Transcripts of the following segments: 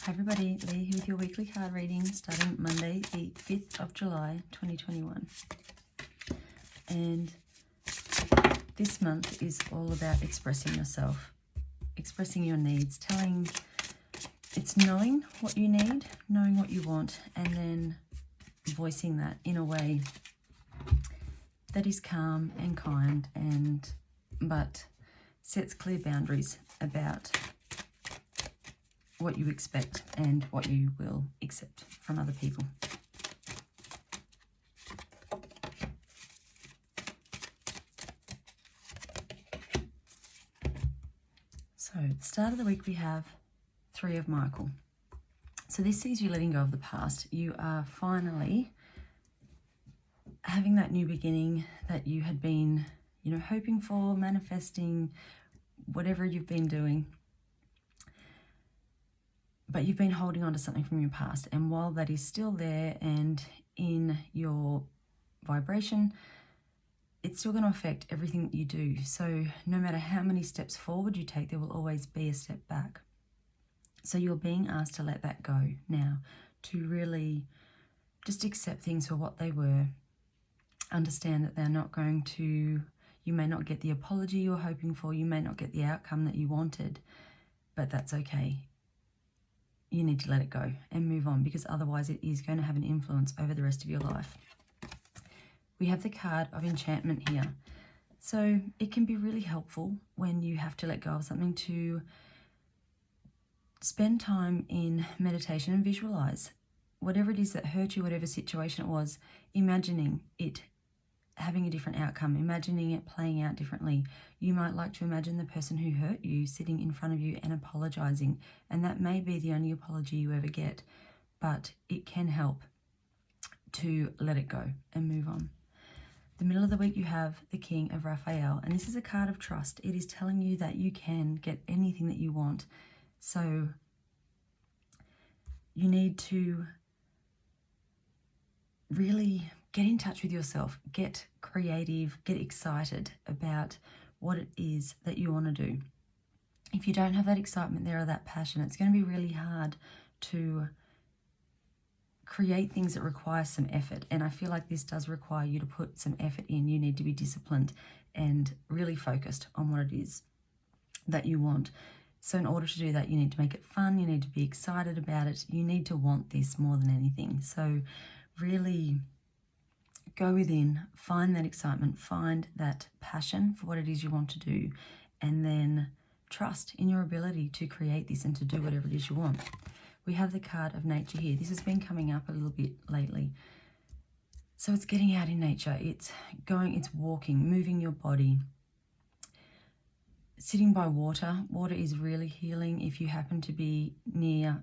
Hi everybody, Leah here with your weekly card reading starting Monday the 5th of July 2021. And this month is all about expressing yourself, expressing your needs, it's knowing what you need, knowing what you want, and then voicing that in a way that is calm and kind but sets clear boundaries about what you expect and what you will accept from other people. So at the start of the week we have 3 of Michael. So this sees you letting go of the past. You are finally having that new beginning that you had been, hoping for, manifesting, whatever you've been doing. But you've been holding on to something from your past. And while that is still there and in your vibration, it's still going to affect everything that you do. So no matter how many steps forward you take, there will always be a step back. So you're being asked to let that go now, to really just accept things for what they were. Understand that they're not going to, you may not get the apology you're hoping for, you may not get the outcome that you wanted, but that's okay. You need to let it go and move on, because otherwise it is going to have an influence over the rest of your life. We have the card of enchantment here. So it can be really helpful when you have to let go of something to spend time in meditation and visualize whatever it is that hurt you, whatever situation it was, imagining it having a different outcome, imagining it playing out differently. You might like to imagine the person who hurt you sitting in front of you and apologizing, and that may be the only apology you ever get, but it can help to let it go and move on. The middle of the week you have the King of Raphael, and this is a card of trust. It is telling you that you can get anything that you want. So you need to really get in touch with yourself, get creative, get excited about what it is that you want to do. If you don't have that excitement there or that passion, it's going to be really hard to create things that require some effort. And I feel like this does require you to put some effort in. You need to be disciplined and really focused on what it is that you want. So in order to do that, you need to make it fun. You need to be excited about it. You need to want this more than anything. So really go within, find that excitement, find that passion for what it is you want to do, and then trust in your ability to create this and to do whatever it is you want. We have the card of nature here. This has been coming up a little bit lately. So it's getting out in nature. It's walking, moving your body, sitting by water. Water is really healing. If you happen to be near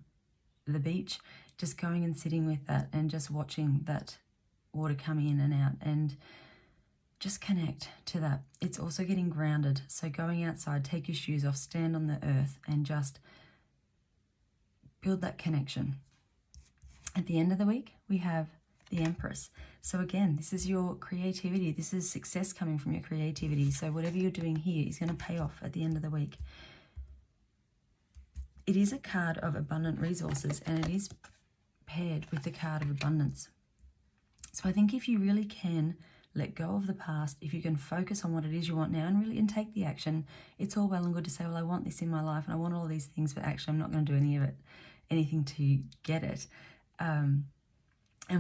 the beach, just going and sitting with that and just watching that water coming in and out, and just connect to that. It's also getting grounded. So going outside, take your shoes off, stand on the earth and just build that connection. At the end of the week, we have the Empress. So again, this is your creativity. This is success coming from your creativity. So whatever you're doing here is going to pay off at the end of the week. It is a card of abundant resources, and it is paired with the card of abundance. So I think if you really can let go of the past, if you can focus on what it is you want now and take the action, it's all well and good to say, well, I want this in my life and I want all these things, but actually I'm not going to do anything to get it. And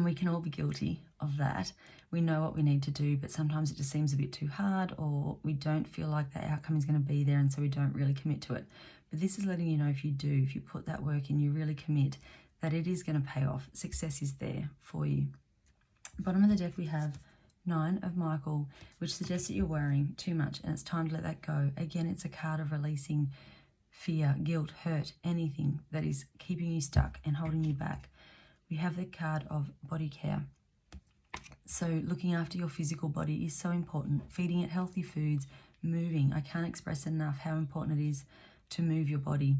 we can all be guilty of that. We know what we need to do, but sometimes it just seems a bit too hard, or we don't feel like the outcome is going to be there, and so we don't really commit to it. But this is letting you know, if you put that work in, you really commit, that it is going to pay off. Success is there for you. Bottom of the deck we have 9 of Michael, which suggests that you're worrying too much and it's time to let that go. Again, it's a card of releasing fear, guilt, hurt, anything that is keeping you stuck and holding you back. We have the card of body care. So looking after your physical body is so important. Feeding it healthy foods, moving. I can't express enough how important it is to move your body,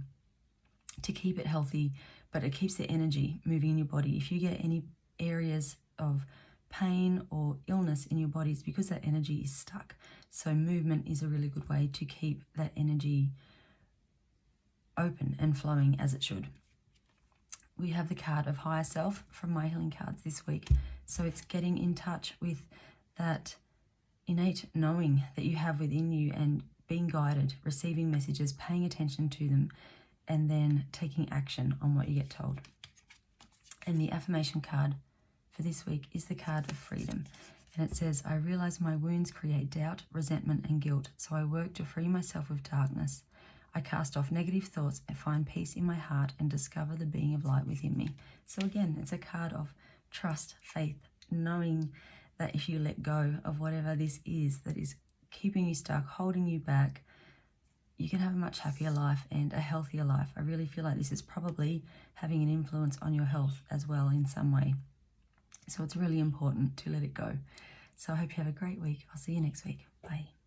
to keep it healthy, but it keeps the energy moving in your body. If you get any areas of pain or illness in your body, it's because that energy is stuck. So movement is a really good way to keep that energy open and flowing as it should. we have the card of higher self from my healing cards this week. So it's getting in touch with that innate knowing that you have within you and being guided, receiving messages, paying attention to them, and then taking action on what you get told. And the affirmation card for this week is the card of freedom. And it says, I realize my wounds create doubt, resentment, and guilt, so I work to free myself of darkness. I cast off negative thoughts and find peace in my heart and discover the being of light within me. So again, it's a card of trust, faith, knowing that if you let go of whatever this is that is keeping you stuck, holding you back, you can have a much happier life and a healthier life. I really feel like this is probably having an influence on your health as well in some way. So it's really important to let it go. So I hope you have a great week. I'll see you next week. Bye.